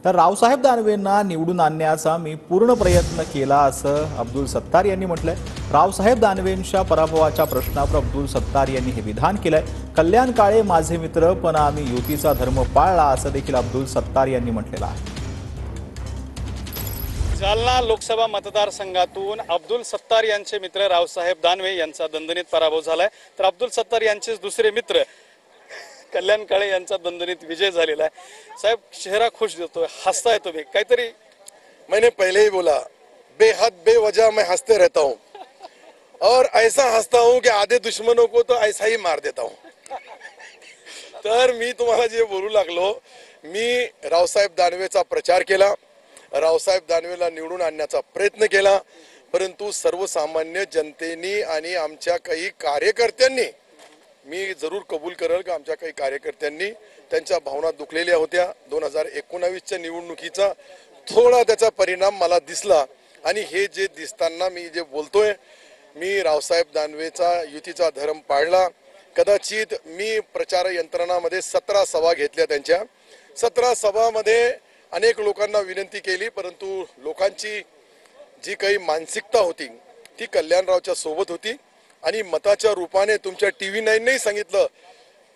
तर रावसाहेब दानवेंना निवडून आणण्याचा मी पूर्ण प्रयत्न केला असं अब्दुल सत्तार यांनी म्हटलंय। रावसाहेब दानवेंच्या पराभवाच्या प्रश्नावर अब्दुल सत्तार यांनी हे विधान केलंय। कल्याण काळे माझे मित्र, पण आम्ही युतीचा धर्म पाळला असं देखील अब्दुल सत्तार यांनी म्हटलेलं आहे। जालना लोकसभा मतदारसंघातून अब्दुल सत्तार यांचे मित्र रावसाहेब दानवे यांचा दणदणीत पराभव झालाय। तर अब्दुल सत्तार यांचेच दुसरे मित्र कल्याण काळे यांचा दणदणीत विजय झालेला आहे। साहेब, चेहरा खुश दिसतोय, हसताय तुम्ही काहीतरी। मैंने पहले ही बोला, बेहद बेवजह मैं हंसते रहता हूँ और ऐसा हंसता हूँ कि आधे दुश्मनों को तो ऐसा ही मार देता हूँ। तर मी तुम्हाला जे बोलू लागलो, मी रावसाहेब दानवेचा प्रचार केला, रावसाहेब दानवेला निवडून आणण्याचा प्रयत्न केला, परंतु सर्वसामान्य जनतेने आणि आमच्या काही कार्यकर्त्यांनी, मी जरूर कबूल करेल की आमच्या काही कार्यकर्त्यांनी त्यांच्या भावना दुखलेल्या होत्या। 2019च्या निवडणुकीचा थोडा त्याचा परिणाम मला दिसला आणि हे जे दिसताना मी जे बोलतोय, मी रावसाहेब दानवेचा युतीचा धर्म पाळला। कदाचित मी प्रचार यंत्रणामध्ये 17 सभा घेतल्या, त्यांच्या 17 सभामध्ये अनेक लोकांना विनंती केली, परंतु लोकांची जी काही मानसिकता होती ती कल्याणरावच्या सोबत होती आणि मताच्या रूपाने तुमच्या TV9 ने सांगितलं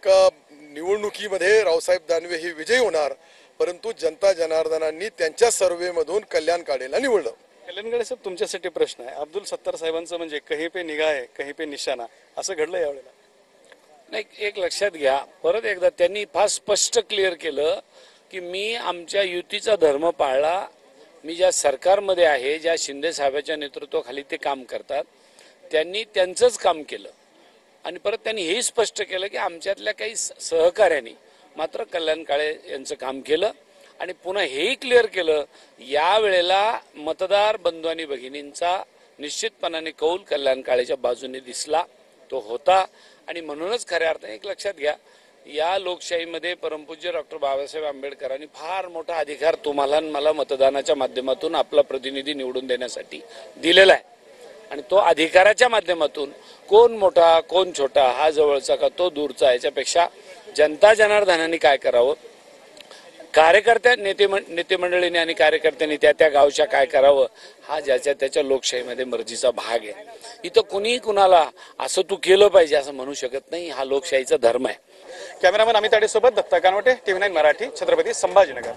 का निवडणुकीमध्ये रावसाहेब दानवे हे विजयी होणार, परंतु जनता जनार्दनांनी त्यांच्या सर्वेमधून कल्याण काळेला निवडलं। कल्याण काळे साहेब, तुमच्यासाठी प्रश्न आहे। अब्दुल सत्तार साहेबांचं म्हणजे कहीं पे निगाह है कहीं पे निशाणा, असं घडलं यावेळेला? नाही, एक लक्षात घ्या, परत एकदा त्यांनी फार स्पष्ट क्लिअर केलं की मी आमच्या युतीचा धर्म पाळला। मी ज्या सरकारमध्ये आहे, ज्या शिंदे साहेबांच्या नेतृत्वाखाली ते काम करतात, त्यांनी त्यांचंच काम केलं आणि परत त्यांनी हेही स्पष्ट केलं की आमच्यातल्या काही सहकार्यांनी मात्र कल्याण काळे यांचं काम केलं आणि पुन्हा हेही क्लिअर केलं, या वेळेला मतदार बंधू आणि भगिनींचा निश्चितपणाने कौल कल्याण काळेच्या बाजूने दिसला, तो होता। आणि म्हणूनच खऱ्या अर्थाने एक लक्षात घ्या, या लोकशाहीमध्ये परमपूज्य डॉक्टर बाबासाहेब आंबेडकरांनी फार मोठा अधिकार तुम्हाला आणि मला मतदानाच्या माध्यमातून आपला प्रतिनिधी निवडून देण्यासाठी दिलेला आहे आणि तो अधिकाराच्या माध्यमातून कोण मोठा कोण छोटा, हा जवळचा का तो दूरचा, याच्यापेक्षा जनता जनार्दनाने काय करावं, कार्यकर्त्या नेते मंडळीने आणि कार्यकर्त्यांनी त्या गावच्या काय करावं, हा ज्याच्या त्याच्या लोकशाहीमध्ये मर्जीचा भाग आहे। इथं कुणी कुणाला असं तू केलं पाहिजे असं म्हणू शकत नाही, हा लोकशाहीचा धर्म आहे। कॅमेरामन अमित आडे सोबत दत्ता कानवटे, TV9 मराठी, छत्रपती संभाजीनगर।